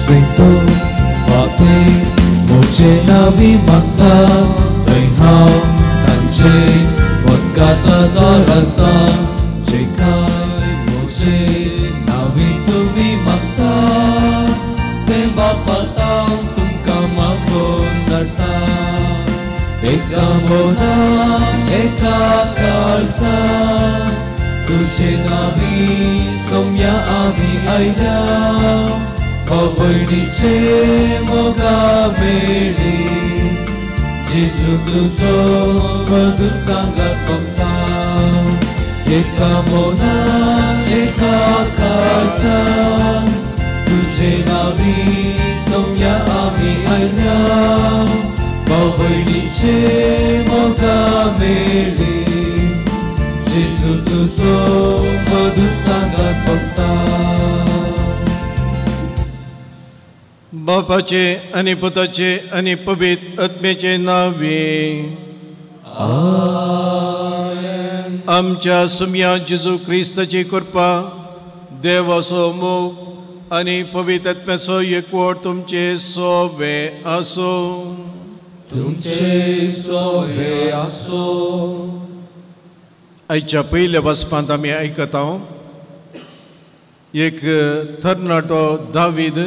Santo Pate Moche Navi Makta Thầy hao Thằng chê Một kata zarasa Chê khai Moche Navi Tuvi Makta Te Bapa Tao Tum Kamakon Darta Eka Mona Eka Kalsa Tuche Navi Somya Avi Aida Kovoiniche Mogaveri Jesu Tuzo Madu Sangat Komta Eka Mona Eka Kalsa Tuche Navi Somya Avi Aida Kovoiniche Mogaveri Jesu Tuzo Madu Sangat Komta बापाचे आणि पुताचे आणि पवित्र आत्म्याचे नावे आमेन. आमच्या सुम्या जेजू ख्रिस्ताची कृपा देवाचो मोग आणि पवित्र आत्म्याचो एकवट तुमचे सोबे असो. तुमचे सोबे असो. आयच्या पयल्या वचपांत आमी आयकता एक तरणाटो दावीद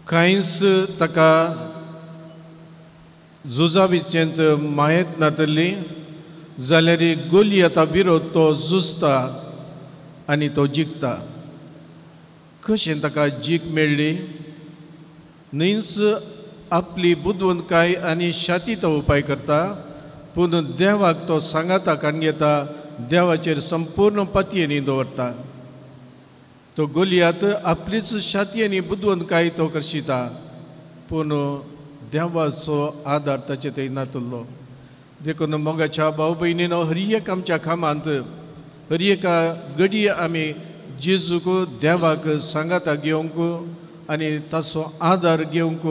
कांयच ताका झुजा भिचेंत मायेत नातली जाल्यार गोलियता विरोध तो झुजता आनी तो जिखता. कशें ताका जीख मेळ्ळी? न्हयच आपली बुदवंतकाय आनी शाती तो उपाय करता, पूण देवाक तो सांगाताक आनी घेता, देवाचेर संपूर्ण पतयेनी दवरता. तो गोलियात आपलीच शाती आनी बुदवंतकाय तो करशिता, पूण देवाचो आदार ताचे थंय नातलो. देखून मोगाच्या भाव भयणीनो, हर एक आमच्या कामांत हर एका घडये आमी जेजूक देवाक सांगाता घेवंक आनी ताचो आदार घेवंक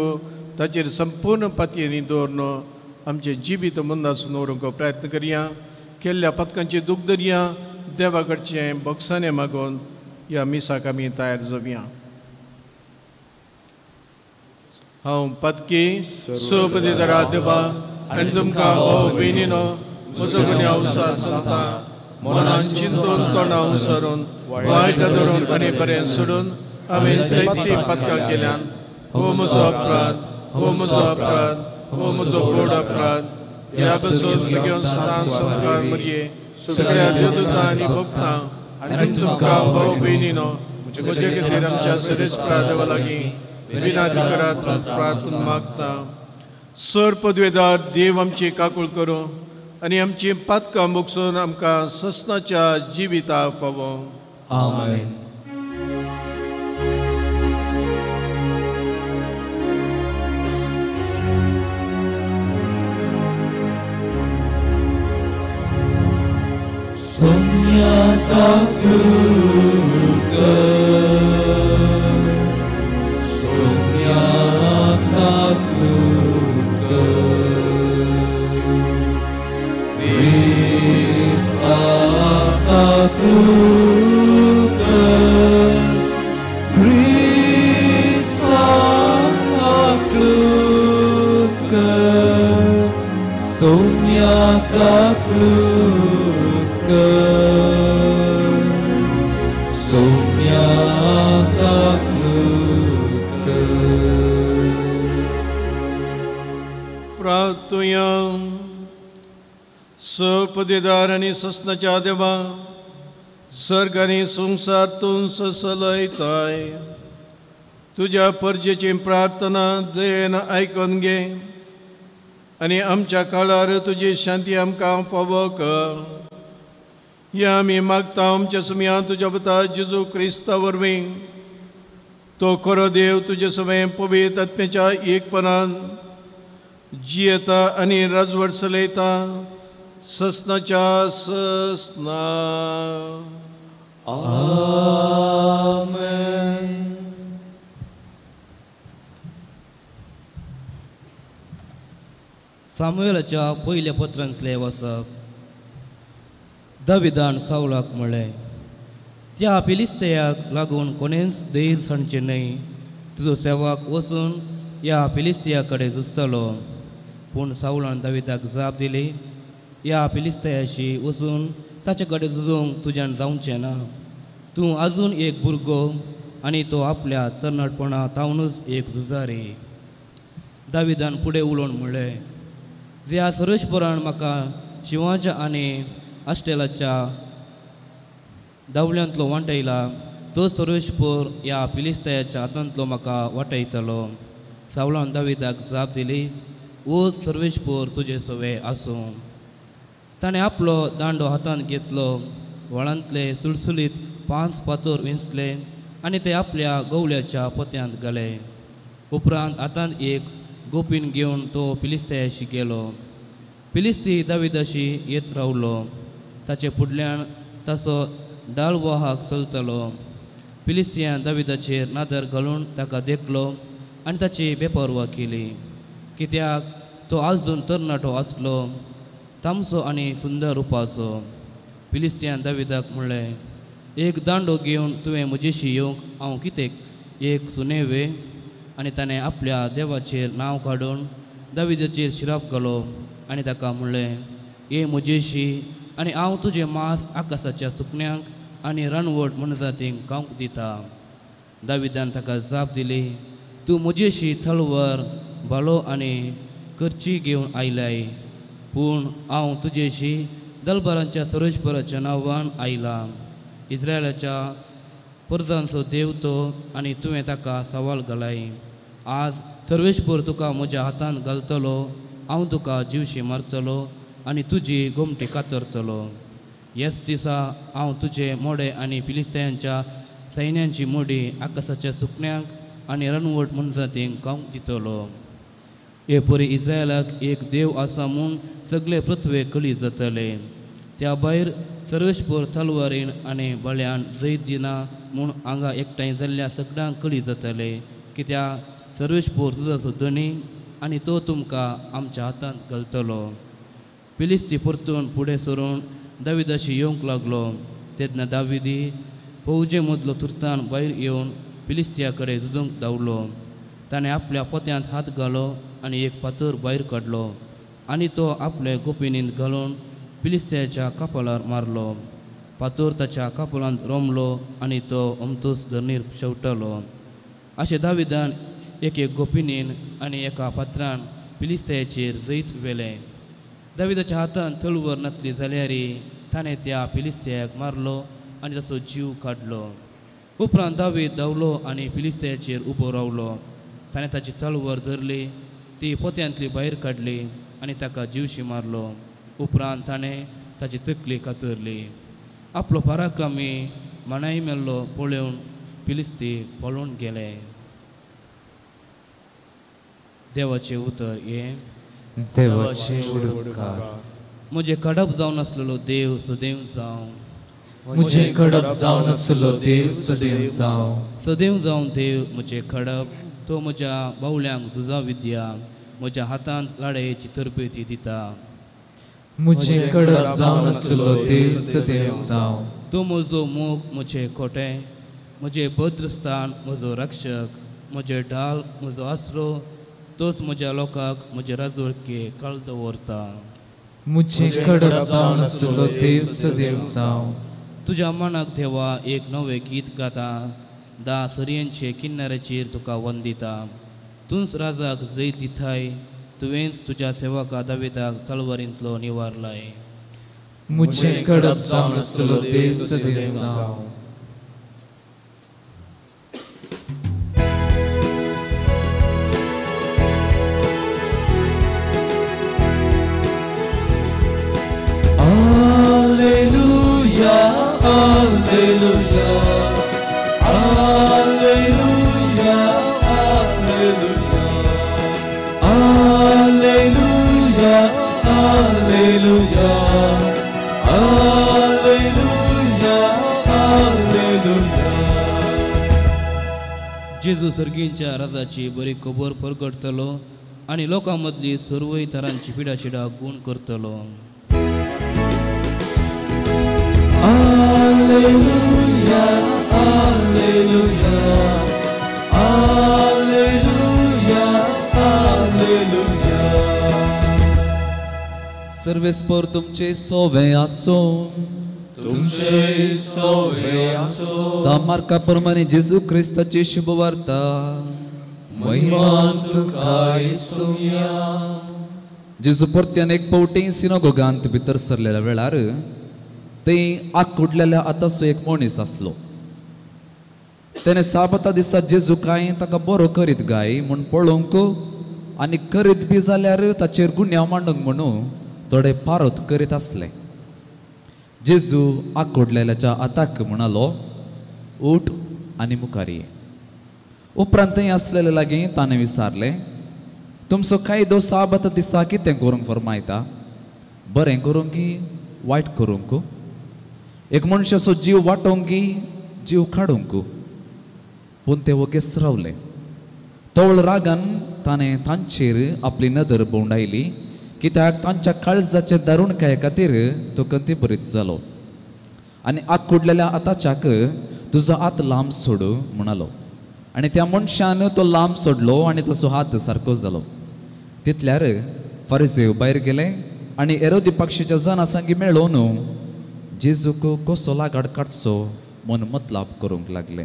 ताचेर संपूर्ण पतयेनी दवरून आमचें जिवीत मुन्नासून दवरूंक प्रयत्न करया. केल्ल्या पथकांची दूख धरया. देवा कडचें बक्षाने मागोवन ह्या मिसाक आमी तयार जावया. हांव पदकी सोपदेदारा देवा आनी तुमकां भाव भयणीनो, म्हजो गुन्यांव उसा सांगता. मनान चिंतून तोंडां उसरून वायट धरून आनी बरें सोडून हांवें जायतीं पथकां केल्यान. हो म्हजो अपराध, हो म्हजो अपराध, हो म्हजो गोड अपराध. ह्या बसून घेवन सदां संस्कार मरये सगळ्या देवदूतां आनी भक्तां आनी तुमकां भाव भयणीनो, म्हजे खातीर आमच्या सरेस्परा देवा लागीं विनाधिकारांत प्रार्थना मागता. सर पदवेदार देव आमची काकूळ करूं आनी आमची पातकां मोगसून आमकां ससनाच्या जिविता पावो. आमेन. Somya kakuka, somya kakuka, Krista kakuka, Krista kakuka, somya kakuka. Somya kakuka. प्रार्थुया. सपदेदार आनी ससनाच्या देवा, सर्ग आनी संवसारांतून ससलयताय तुज्या परजेची प्रार्थना दयेन आयकून घे आनी आमच्या काळार तुजी शांती आमकां फावो कर. या आमी मागता आमच्या सुमया तुज्या पुता जेजू क्रिस्ता वरवीं. तो खरो देव तुजे समें पवित्र आत्म्याच्या एकपणान जियेता आनी राजवट चलयता ससनाच्या ससना. आमेन. सामुएलाच्या पयल्या पत्रांतले वचप. दाविदान सावळाक म्हणलें, त्या फिलिस्तेयाक लागून कोणेंच धैर्य सांडचे न्हय. तुजो सेवक वचून ह्या फिलिस्तिया कडेन झुजतलो. पूण सावलान दाविदाक जाप दिली, ह्या फिलिस्तेयाशी वचून ताचे कडेन झुजूंक तुज्यान जावचें ना. तूं आजून एक भुरगो आनी तो आपल्या तरणाटपणा तावनूच एक झुजारी. दाविदान फुडें उलोवन म्हणलें, ज्या सर्वेश्वरान म्हाका शिवाच्या आनी आश्टेलाच्या दावल्यांतलो वांटयला, तो सर्वेश्वर ह्या फिलिस्तेयाच्या हातांतलो म्हाका वाटयतलो. सावलान दाविदाक जाप दिली, ओ सर्वेश्वर तुजे सवे आसूं. ताणें आपलो दांडो हातांत घेतलो, व्हाळांतले सुलसुलीत 5 फातर विंचले आनी ते आपल्या गवल्याच्या पोत्यांत घाले. उपरांत हातांत एक गोपीन घेवन तो फिलिस्तेयाशी गेलो. फिलिस्ती दाविदाशी येत रावलो. ताचे फुडल्यान ताचो डालवाहक चलतलो. फिलिस्तियान दाविदाचेर नादर घालून ताका देखलो आनी ताची बेपर्वा केली, कित्याक तो आजून तरणाटो आसलो, तामसो आनी सुंदर रुपाचो. फिलिस्तियान दाविदाक म्हणलें, एक दांडो घेवन तुवें म्हजेशी येवंक हांव कितें एक सुनेवे. आनी ताणें आपल्या देवाचेर नांव काडून दाविदाचेर शिराप घालो आनी ताका म्हणलें, ये म्हजेशी आनी हांव तुजें मांस आकाशाच्या सुकण्यांक आनी रानवट मनजातींक खावंक दिता. दाविदान ताका जाप दिली, तूं म्हजेशी थळवर भालो आनी करची घेवन आयलाय, पूण हांव तुजेशी दलबारांच्या सर्वेश्वराच्या नांवान आयला. इस्रायलाच्या परजांचो देव तो आनी तुवें ताका सवाल घालाय. आज सर्वेश्वर तुका म्हज्या हातांत घालतलो. हांव तुका जीवशी मारतलो आनी तुजी गोमटी कातरतलो. ह्याच दिसा हांव तुजे मोडे आनी फिलिस्त्यांच्या सैन्यांची मोडी आकाशाच्या सुकण्यांक आनी रानवट मनजातींक खावंक दितलो. हे परी इस्रायलाक एक देव आसा म्हूण सगळे पृथ्वे कळी जातले. त्या भायर सर्वेश्वर तलवारीन आनी बळ्यान जैत दिना म्हूण हांगा एकठांय जाल्ल्या सगळ्यांक कळी जातले, कित्याक सर्वेश्वर तुजो धनी आनी तो तुमकां आमच्या हातांत घालतलो. फिलिस्ती परतून फुडें सरून दाविदाशी येवंक लागलो. तेन्ना दाविदी फौजे मदलो तुर्तान भायर येवन फिलिस्तिया कडेन झुजूंक धांवलो. ताणें आपल्या पोत्यांत हात घालो आनी एक फातर भायर काडलो आनी तो आपले गोपिनींत घालून फिलिस्त्याच्या कपालार मारलो. फातर ताच्या कपालांत रोमलो आनी तो अमतूस धरणीर शेवटलो. अशें दाविदान एक गोपिनीन आनी एका फातरान फिलिस्त्याचेर जैत वेलें. दाविदाच्या हातांत तलवार नासली जाल्यार ताणें त्या फिलिस्त्याक मारलो आनी ताचो जीव काडलो. उपरांत दावीद धांवलो आनी फिलिस्त्याचेर उबो रावलो. ताणें ताची तलवार धरली, ती पोत्यांतली भायर काडली आनी ताका जीवशी मारलो. उपरांत ताणें ताची तकली कातरली. आपलो पराक्रमी मानाय मेल्लो पळोवन फिलिस्ती पळून गेले. देवाचें उतर हे देवाचे उडकार. म्हजें कडप जावन आसलेलो देव सदैव जावं. म्हजें कडप जावन आसलो देव सदैव जावं. सदैव जावन देव म्हजें कडप. तो म्हज्या बावल्यांक झुजा विद्या, म्हज्या हातांत लाडयेची तरबेती दिता. म्हजें कडप जावन आसलो देव सदैव जावं. तो म्हजो मोग, म्हजें खोटें, म्हजें भद्रस्थान, म्हजो रक्षक, म्हजें ढाल, म्हजो आसरो. तोच म्हज्या लोकांक म्हजे राजवडके काळ दवरता. म्हजें कडप जावन आसलो देव सदैव जावं. तुज्या मनाक देवा एक नवें गीत गाता. 10 सरयांचे किन्नाऱ्याचेर तुका वंदिता. तूंच राजाक जैत दिताय. तुवेंच तुज्या सेवका दाविदाक तलवारींतलो निवारलाय. म्हजें कडप जावन आसलो देव सदैव जावं. Alleluia, Alleluia, Alleluia, Alleluia, Alleluia, Alleluia. जेजू सर्गींच्या राजाची बरी खबर परगटतलो आनी लोकां मदली सर्वय तरांची पिडाशिडा गूण करतलो. Alleluia. सर्वेस्पर तुमचे सोवे आसो तुमचे सोवे आसो सामार्का प्रमाणे जेजू ख्रिस्ताची शुभ वार्ता महिमान तुका येसुया जेजू परत्यान एक पावटी सिनागोगांत भितर सरलेल्या वेळार थंय आग कुडलेल्या आतांचो एक मनीस आसलो. तेणे साबता दिसा जेजू काय ताका बरो करीत गाय म्हूण पळोवंक आनी करीत बी जाल्यार ताचेर गुन्यांव मांडूंक म्हणून थोडे पारोत करीत आसले. जेजू आग कुडलेल्याच्या आताक म्हणालो, उठ आनी मुखार ये. उपरांत थंय आसलेले लागीं ताणें विचारले, तुमचो कायदो साबत दिसा कितें करूंक फरमायता, बरें करूंक की वायट करूंक? एक मनशाचो जीव वाटोवंक की जीव काडूंक? पूण ते वगेस रावले. तवळ रागान ताणें तांचेर आपली नदर भोंवडायली, कित्याक तांच्या काळजाचे दारुणकाये खातीर तो कंतीभरीत जालो. आनी आग कुडलेल्या आताच्याक तुजो हात लांब सोड म्हणालो. आनी त्या मनशान तो लांब सोडलो आनी ताचो हात सारको जालो. तितल्यार फारिझेव भायर गेले आनी हेरोदी पक्षाच्या जाणां सांगी मेळोवन जेजूक कसो लागाड काडचो म्हूण मतलाब करूंक लागले.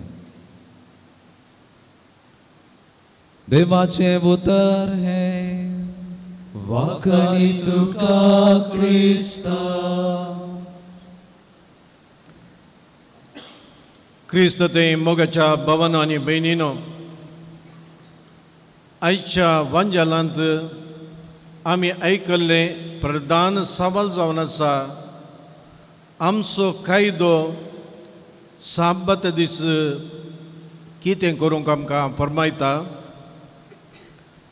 देवाचे उतर हे वाकणी तुका क्रिस्ता. क्रिस्त ते मोगाच्या भवन आनी भयणीनो, आयच्या वांजालांत आमी आयकल्ले प्रधान सवाल जावन आसा, आमचो कायदो साबत दीस कितें करूंक आमकां फरमायता,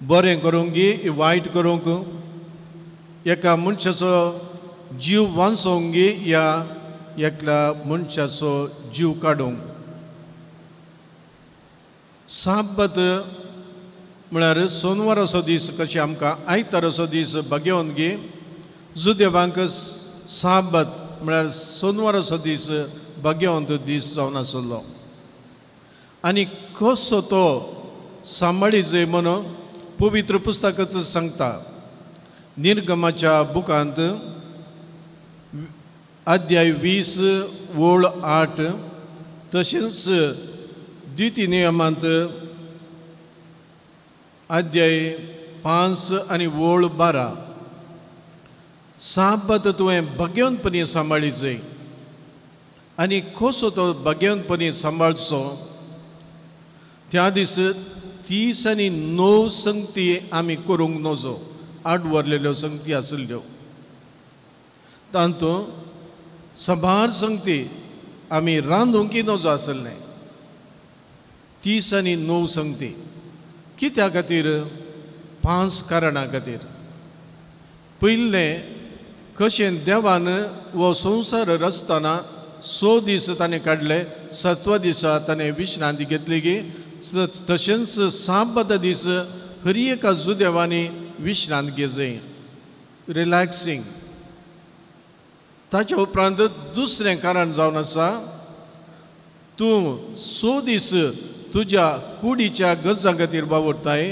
बरें करूंक गी वायट करूंक, एका मनशाचो जीव वांचोवंक गी या एकल्या मनशाचो जीव काडूंक. साबत म्हळ्यार सोनवार असो दीस कशें आमकां आयतार असो दीस बगेवन गी, जुदेवांक साबत म्हळ्यार सोनवार असो दीस बगेवंत दीस जावन आसलो. आनी कसो तो सांबाळी जाय म्हणून पवित्र पुस्तकांत सांगता. निर्गमाच्या बुकांत अध्याय 20 ओळ 8, तशेंच द्वितीय नियमांत अध्याय 5 आनी ओळ 12 साबत तुवें बगेवनपणी सांबाळी जाय. आनी कसो तो बगेवनपणी सांबाळचो, त्या दीस 30 आनी 9 संगती आमी करूंक नजो, आडवरलेल्यो संगती आसल्यो. तातूंत सभार संगती आमी रांदूंकय नजो आसले. 30 आनी 9 संगती कित्या खातीर? 5 कारणां खातीर. पयलें, कशें देवान हो संवसार रचतना 6 दीस ताणें काडले, 7व्या दिसा ताणें विश्रांती घेतली गी, तशेंच साबत दीस हर एका जुदेवानी विश्रांत घे जाय, रिलॅक्सिंग. ताच्या उपरांत दुसरें कारण जावन आसा, तूं 6 दीस तुज्या कुडीच्या गरजां खातीर वावरताय,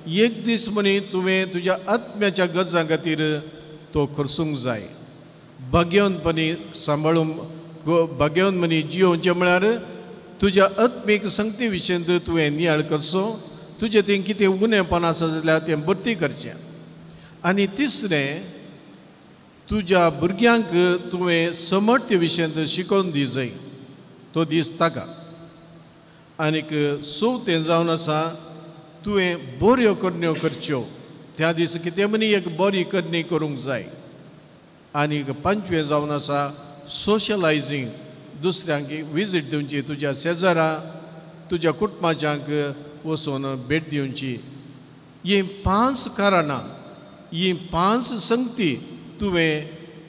एक दीस म्हणी तुवें तुज्या आत्म्याच्या गरजां खातीर तो खर्चूंक जाय. बगेवनपणी सांबाळून बगेवन म्हणी जियोवचें म्हळ्यार तुज्या आत्मीक संगती विशीं तुवें नियाळ करचो, तुजें थंय कितें उणेंपण आसा जाल्यार तें भरती करचें. आनी तिसरें, तुज्या भुरग्यांक तुवें समर्थ्य विशीं शिकोवन दी जाय तो दीस ताका. आनीक 4थें जावन आसा, तुवें बऱ्यो करण्यो करच्यो, त्या दीस कितें म्हणी एक बरी करणी करूंक जाय. आनीक 5वें जावन आसा, सोशलायजींग, दुसऱ्यांक विजीट दिवची, तुज्या शेजारा तुज्या कुटुंबाच्यांक वचून भेट दिवची. ही 5 कारणां, ही 5 संगती तुवें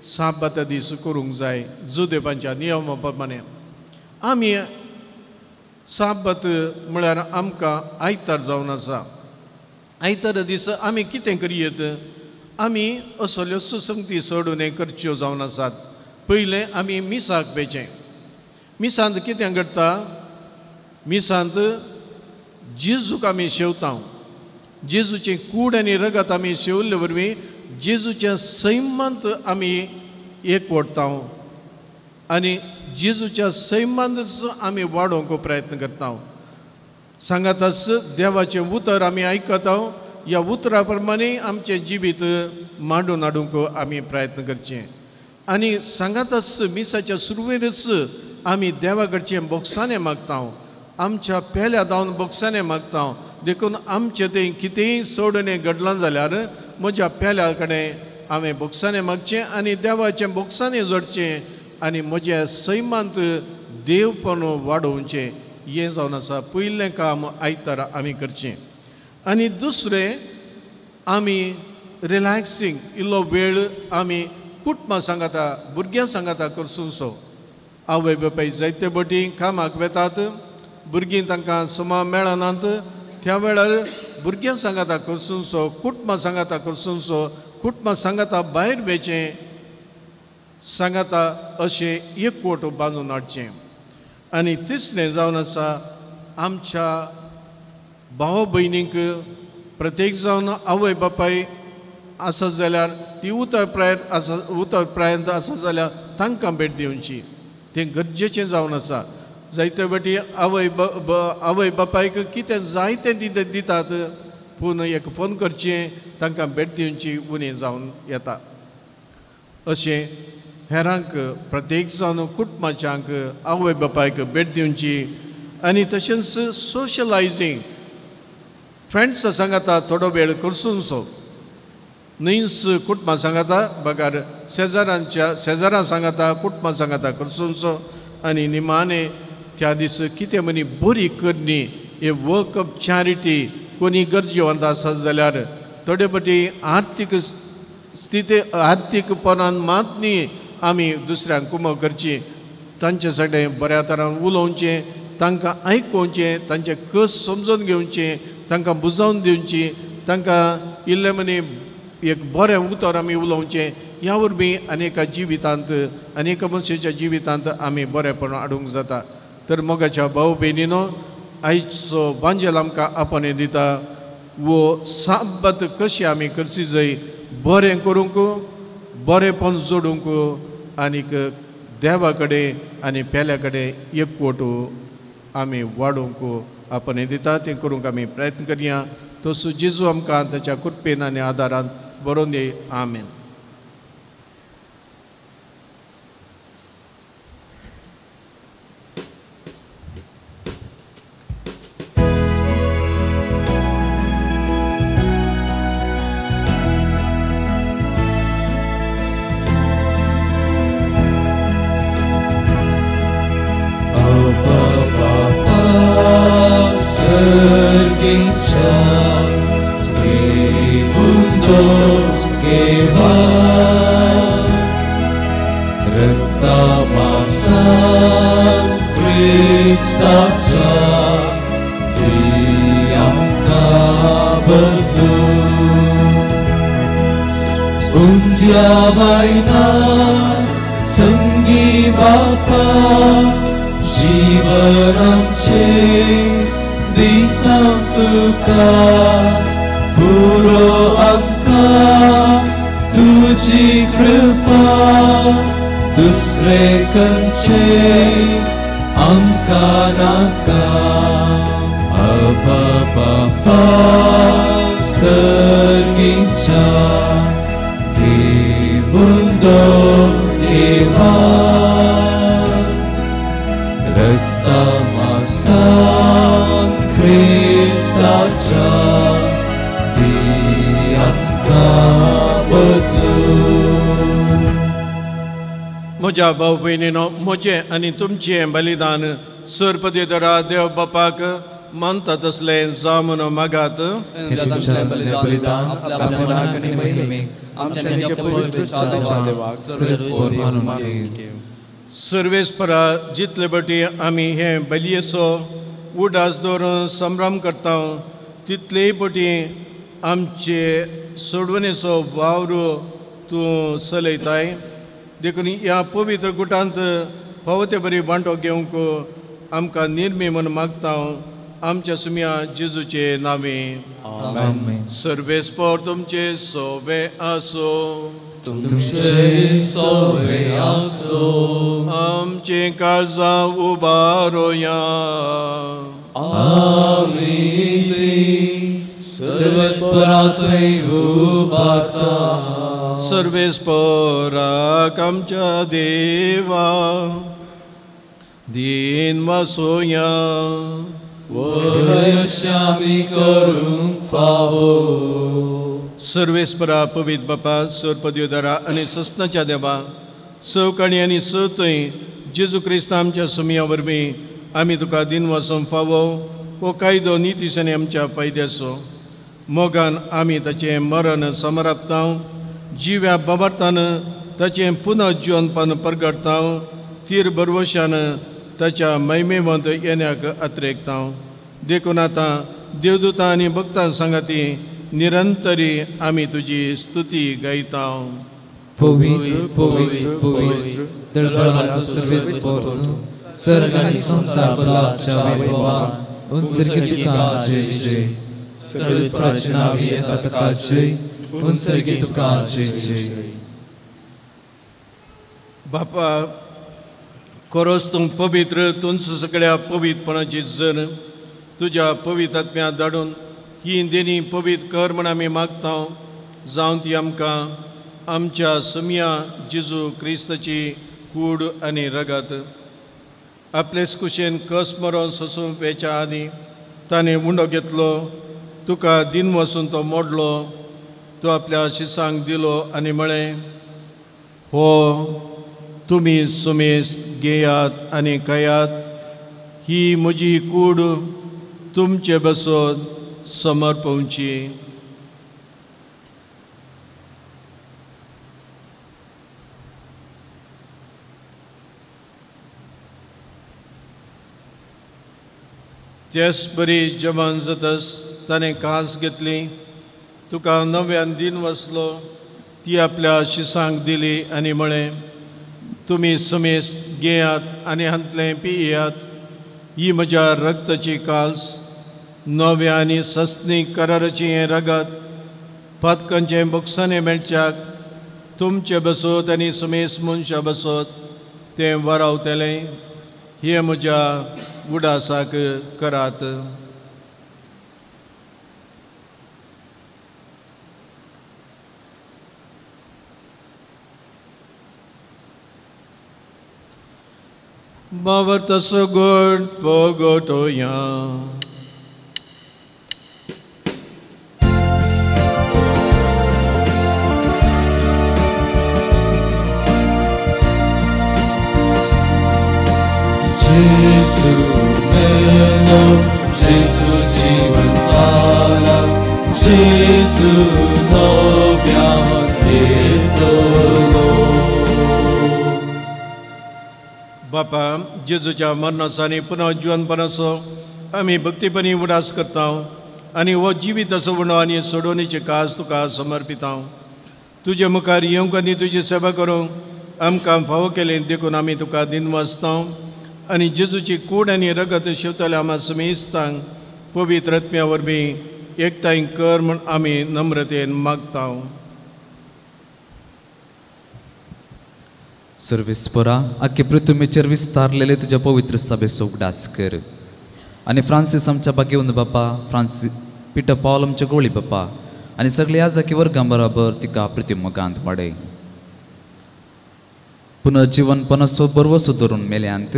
साबत दीस करूंक जाय जुदेवांच्या नियमा प्रमाणे. आमी साबत म्हळ्यार आमकां आयतार जावन आसा. आयतार दीस आमी कितें करयत? आमी असल्यो सुसंगती सोडून करच्यो जावन आसात. पयलें आमी मिसाक पेचें. मिसांत कितें घडटा मिसांत जेजूक आमी शेवता जेजूचें कूड आनी रगत आमी शेवल्ले वरवीं जेजूच्या सैमांत आमी एक वडटा आनी जेजूच्या सैमांतच आमी वाडोवंक प्रयत्न करता सांगाताच देवाचें उतर आमी आयकता ह्या उतरा प्रमाणे आमचें जिवीत मांडून हाडूंक आमी प्रयत्न करचें आनी सांगाताच मिसाच्या सुरवेरच आमी देवा कडचें बोगसाणें मागता आमच्या पेल्या जावन बोगसाणें मागता देखून आमचें तें कितेंय सोडणें घडलां जाल्यार म्हज्या पेल्या कडेन हांवें बोगसाणें मागचें आनी देवाचें बोगसाणें जोडचें आनी म्हज्या सैमांत देवपण वाडोवचें हें जावन आसा पयलें काम आयतार आमी करचें आनी दुसरें आमी रिलॅक्सींग इल्लो वेळ आमी कुटुंबां सांगाता भुरग्यां सांगाता करसूंचो आवय बापाय जायते बटी कामाक वेतात भुरगीं तांकां समा मेळनात त्या वेळार भुरग्यां सांगाता करसूंचो कुटुंबां सांगाता करसूंचो कुटुंबां सांगाता भायर वेचें सांगाता अशें एकवट बांदून हाडचें आनी तिसरें जावन आसा आमच्या भाव भयणीक प्रत्येक जावन आवय बापाय आसा जाल्यार ती उतरप्रायंत आसा जाल्यार तांकां भेट दिवची तें गरजेचें जावन आसा जायते फावटी आवय बापायक कितें जाय तें दितात पूण एक फोन करचें तांकां भेट दिवची उणें जावन येता अशें हेरांक प्रत्येक जावन कुटुंबाच्यांक आवय बापायक भेट दिवची आनी तशेंच सोशलायजींग फ्रेंड्स सांगाता थोडो वेळ करसूंचो न्हयच कुटुंबां सांगाता बगार शेजारां सांगाता कुटुंबां सांगाता करसूंचो आनी निमाणें त्या दीस कितें मनी बरी करणी हे वर्क ऑफ चॅरिटी कोणी गरजेवंत आसा जाल्यार थोडे फावटी आर्थीक स्थिती आर्थीकपणान मात न्ही आमी दुसऱ्यांक कुमो करची तांचे साठी बऱ्या तरान उलोवचें तांकां आयकोवचें तांचे कस समजून घेवचें तांकां बुजावन दिवची तांकां इल्लें मनी एक बरें उतर आमी उलोवचें ह्या वरवीं अनेका जिवितांत अनेक मनशाच्या जिवितांत आमी बरेंपण हाडूंक जाता तर मोगाच्या भाव भयणीनो आयचो बांजेल आमकां आपणे दिता वो साबत कशी आमी करची जाय बरें करूंक बरेंपण जोडूंक आनीक देवा कडेन आनी पेल्या कडेन एकवट आमी वाडोवंक आपणे दिता तें करूंक आमी प्रयत्न करया तसो जेजू आमकां ताच्या कृपेन आनी आदारान बरोवन दी आमेन संगी बापा जीवनाचे दिता तुका पुरो आमकां तुजी कृपा दुसरे खंयचेच आमकां नाका बापा सर्गीच्या मुंदो देवा रक्तामासान ख्रिस्ताच्या ती आमकां बदलू म्हज्या भाव भयणीनो म्हजें आनी तुमचें बलिदान सर्पदेदरा देव बापाक मानता तसलें जावं म्हणून मागात बलिदान आपल्या मनाक आनी महिमेक आमच्या नित्य पवित्र देवाक सर्वेस्परा जितले बटी आमी हे बलयेचो उडास दवरून संभ्रम करता तितलेय बटी आमचे सोडवणेचो वावर तूं चलयताय देखून ह्या पवित्र गुटांत फावो ते बरी वांटो घेवंक आमकां निर्मी म्हूण मागता आमच्या सुम्या जेजूचे नावे. आमेन. सर्वेस्पर तुमचे सोबे आसो. तुमचे सोवे आसो. आमचे काळजां उबारोया. आमीन. सर्वेस्परांतूय उबारता. सर्वेस्पराक आमच्या देवा दिन वासोया. वयशामी करूंक फावो. सर्वेस्परा पवित्र बापा सर्पद्योदारा आनी सस्नाच्या देवा सवकाणी आनी सतय जेजू क्रिस्त आमच्या सुमया वरवीं आमी तुका दिन वचोंक फावो हो कायदो नितीशांनी आमच्या फायद्याचो. मोगान आमी ताचें मरण समरापता. जिव्या बाबार्तान ताचें पुनर्जीवनपण परगडता. तीर बरवशान ताच्या महिमेवंत येण्याक आत्रेकता. देखून आतां देवदूतां आनी भक्तां सांगाती निरंतरी आमी तुजी स्तुती गायता. पवित्र पवित्र पवित्र दळदळाचो सर्वेस्पर तूं सर्ग आनी संसार भलाच्या वैभवान उंचरगी तुका जय जय. सर्वेस्पराचे नांव येता ताका जय. उंचरगी तुका जय जय. बापा खरोच तूं पवित्र. तुंच सगळ्या पवित्रपणाची जर तुज्या पवित्र आत्म्या धाडून ही देणी पवित्र कर म्हण आमी मागता. जावं ती आमकां आमच्या सुमया जेजू क्रिस्ताची कूड आनी रगत आपलेच कुशेन कस मरोन सोसूंक वेच्या आदी ताणें उंडो घेतलो. तुका दिन वचून तो मोडलो. तो आपल्या शिसांक दिलो आनी म्हळें हो तुमी सुमेस घेयात आनी खायात. ही म्हजी कूड तुमचे बसोन समर्पवची. तेच बरी जमान जातस ताणें कास घेतली. तुका नव्यान दिन वचलो. ती आपल्या शिसांक दिली आनी म्हळें तुमी समेस घेयात आनी हांतलें पियेयात. ही म्हज्या रक्ताची काल्स नव्या आनी सस्नीक कराराची हें रगत पातकांचें बोक्साने मेळच्याक तुमचे बसोत आनी समेस मनशां बसोत तें वरावतलें. हे म्हज्या उडासाक करात. बावर तसो गोड पोगोटोया. जेजू मेलो. जेजू जीवन जाला. जेजू नव्यान येतलो. बापा जेजूच्या मरणाचो आनी पुनर्जीवनपणाचो आमी भक्तीपणी उडास करता आनी हो जिविताचो उणो आनी सोडवणीचे कास तुका समर्पिता. तुजे मुखार येवंक आनी तुजी सेवा करूंक आमकां फावो केलें देखून आमी तुका दिन वाचता आनी जेजूची कूड आनी रगत शिवतल्या आमा समेस्तांक पवित्र आत्म्या वरवीं एकठांय कर म्हूण आमी नम्रतेन मागता. सर्वेस्परा आख्खे पृथ्वीचेर विस्तारलेले तुज्या पवित्र सभेचो उगडास कर. आनी फ्रांसीस आमच्या बागेवन बापा फ्रांसीस पिटर पॉल आमच्या गोळी बापा आनी सगळे याजकी वर्गां बरोबर तिका प्रतिमगांत वाडय. पुनर्जीवनपणाचो बरवो सुदरून मेल्यांत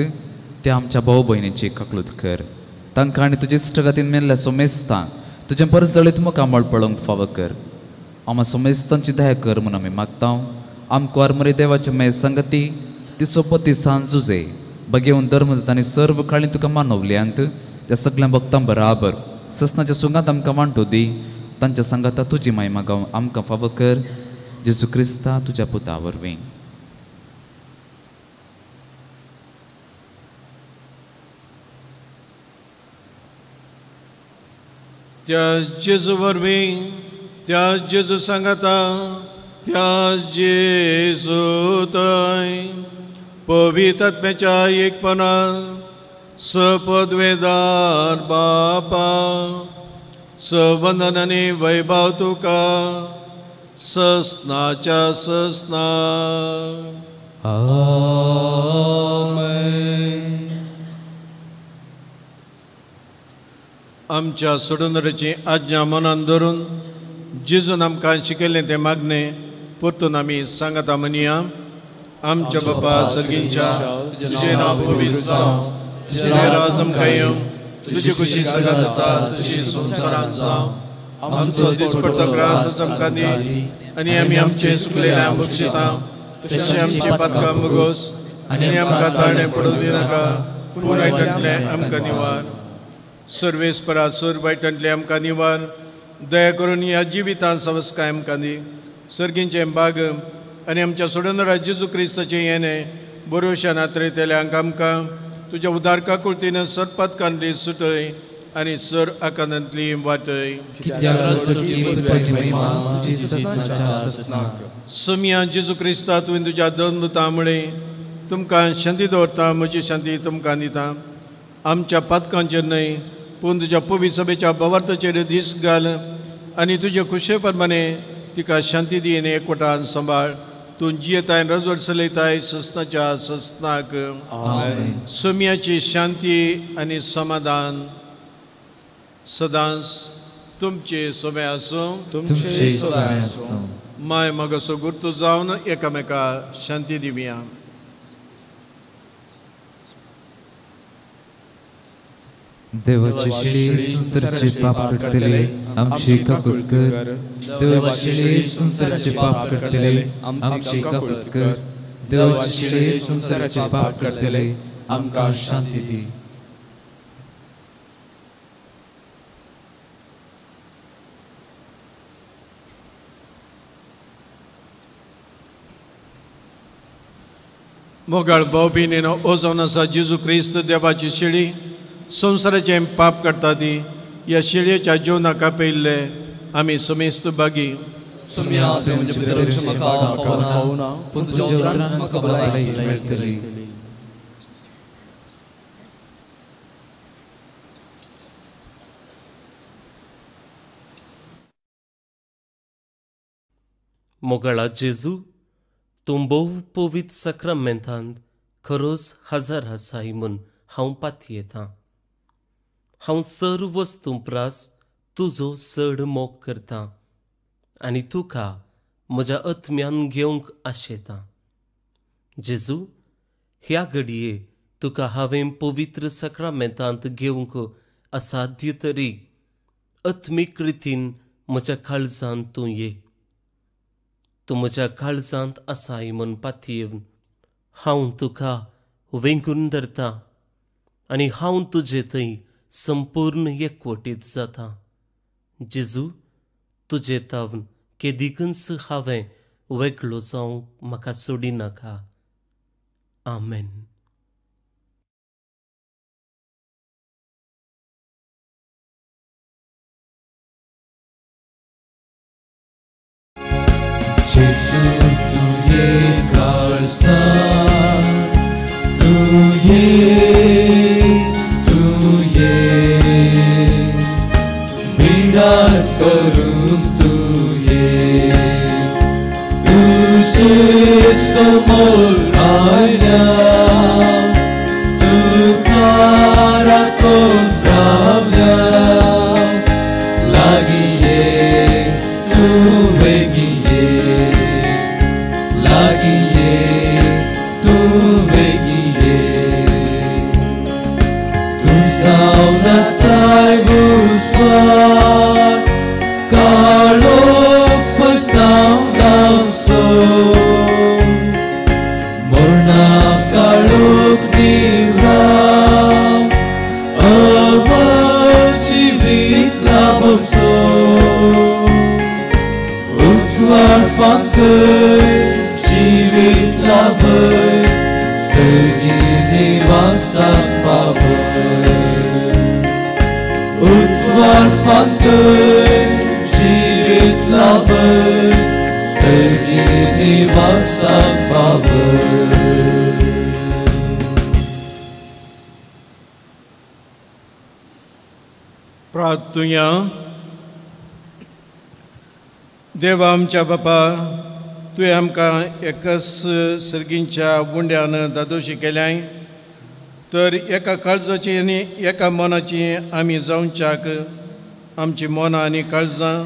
त्या आमच्या भाऊ भयणीची काकलूत कर. तांकां आनी तुजे इश्टगतीन मेल्ल्या सोमेस्तां तुजें परस जळीत मुखार मळपळोवंक फावो कर. आमा सोमेस्तांची दया कर म्हूण आमी मागता. आमकां आरमरी देवाचे मे संगती ती सोपती सांजुजे बगेवन धर्मदत्त आनी सर्व काळी तुका मानवल्यांत त्या सगळ्या भक्तां बराबर ससनाच्या सुगांत आमकां वांटो दी. तांच्या संगता तुजी महिमा गाव आमकां फावो कर. जेजू क्रिस्ता तुज्या पुता वरवीं. त्या जेजू वरवीं त्या जेजू सांगाता त्या जेजू थंय पवित्रात्म्याच्या एकपणान सपदवेदार बापा सवंदन आनी वैभव तुका ससनाच्या ससना आमेन. आमच्या सोडूनराची आज्ञा मनान धरून जेजून आमकां शिकयलें तें मागणें परतून आमी सांगता म्हणया. आमच्या बापा सर्गींच्या तुजें नांव पवित्र जावं, तुजें राज आमकां येवं, तुजी खुशी सगळ्यात जाता तशी संवसारांत जावं. आमचो दिसपडटो ग्रास आमकां दी आनी आमी आमचे सुकलेल्यांक बक्षिता तशें आमचे पातकां बगोस आनी आमकां ताळणे पडूं दिनाका पूण वायटांतले आमकां निवार. सर्वेस्परा सोर वायटांतले आमकां निवार. दया करून ह्या जिवितांत सवस्काय आमकां दी. सर्गींचे भाग आनी आमच्या सोडूनरा जेजू क्रिस्ताचें येणें बरोवश्यान आतरयतल्यांक आमकां तुज्या उदारका कुळतीन सर पातकांतली सुटय आनी सर आकांतांतली वाटय. समिया जेजू क्रिस्ता तुवें तुज्या दोनमुतां मुळे तुमकां शांती दवरता, म्हजी शांती तुमकां दिता. आमच्या पातकांचेर न्हय पूण तुज्या पवित्र सभेच्या भवार्थाचेर दीस घाल आनी तुजे खुशे प्रमाणे तिका शांती दीन एकवटान सांबाळ. तूं जियेताय रजवट चलयताय ससनाच्या ससनाक. समियाची शांती आनी समाधान सदांच तुमचे सोबे आसूं. माय मगसो गुर्तू जावन एकामेका शांती दिवया. देवाची शिडी संसाराचे पाप करतले आमची काकूट कर. देवाची शिडी संसाराचे पाप करतले आमची काकूट कर. देवाची शिडी संसाराचे पाप करतले आमकां शांती दी. मोगाळ भाव भयणीनो, ओ जावन आसा जेजू क्रिस्त देवाची शिडी संवसाराचे पाप करता ती. ह्या शिडयेच्या जेवणाक आपयल्ले आमी समेस्त भागी. मोगाळा जेजू, तूं भोव पवित्र सक्रामेंतांत खरोच हजार आसाय म्हूण हांव पातयेतां. हांव सर्व वस्तू प्रास तुजो चड मोग करतां आनी तुका म्हज्या आत्म्यान घेवंक आशेतां. जेजू, ह्या घडये तुका हांवें पवित्र सक्रामेंतांत घेवंक असाध्य तरी आत्मीक रितीन म्हज्या काळजांत तूं ये. तूं म्हज्या काळजांत आसाय म्हूण पातयेवन हांव तुका वेंगून धरतां आनी हांव तुजे थंय संपूर्ण एकवटीत जाता. जेजू, तुजे तावन केदिकच हांवें वेगळो जावंक म्हाका सोडिनाका. आमेन. जेजू तुये काळजांत तुये बिडार करून तुये तुझे समोर आयल्या तुका राखून रावल्या. लागीं ये तूं बेगीन ये, लागीं ये तूं बेगीन ये. तूं जावन आसाय भुस्वार काळोख पस्तावनाचो मरणा काळोख निवराव अमर जिवीत लाभचो. उजवाड फांकय जिवीत लाभय सर्गी निवासाक पावय. उजवाड फांकय जिवीत लाभय सर्गी निवासाक पावय. प्रार्थुया. देवा आमच्या बापा, तुवें आमकां एकच सर्गींच्या बुंड्यान दादोशी केल्याय, तर एका काळजाची आनी एका मनाची आमी जावच्याक आमची मनां आनी काळजां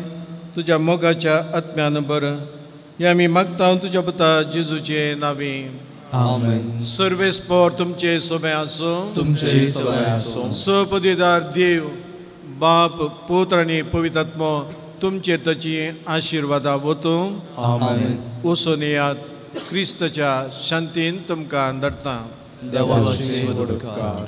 तुज्या मोगाच्या आत्म्यान बर. हे आमी मागता तुज्या पुता जेजूचे नांवे. आमेन. सर्वेस्पोर तुमचे सोबे आसूं. तुमचे सवय आसूं. सपदीदार देव, बाप, पुत्र आनी पवित्र आत्मो तुमचेर ताची आशिर्वादा वतूं. आमेन. वचून येयात. क्रिस्ताच्या शांतीन तुमकां धाडटा. देवाचे वडकार.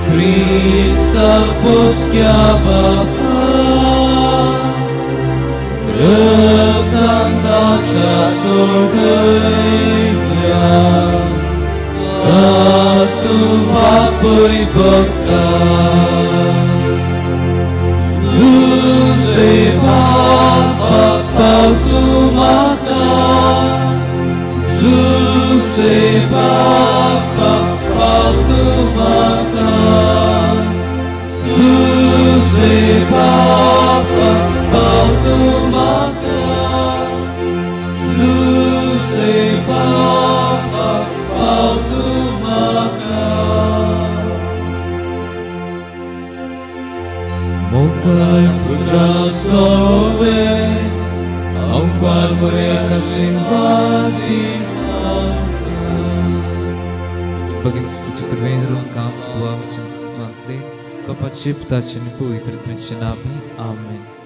Krista Boschia Baba, Răctantacia Sorgăia, Satum Apoi Băca, Zuse Papa Pautumaca, Zuse Papa Pautumaca, Zuse Papa Pautumaca, Zuse Papa Pautumaca. Mocal putra sobe, au qual mureca simpati. Băgim să te curvenim cam și tu am ce te smantli, papa ce putea ce ne pui trecem și navi. Amen.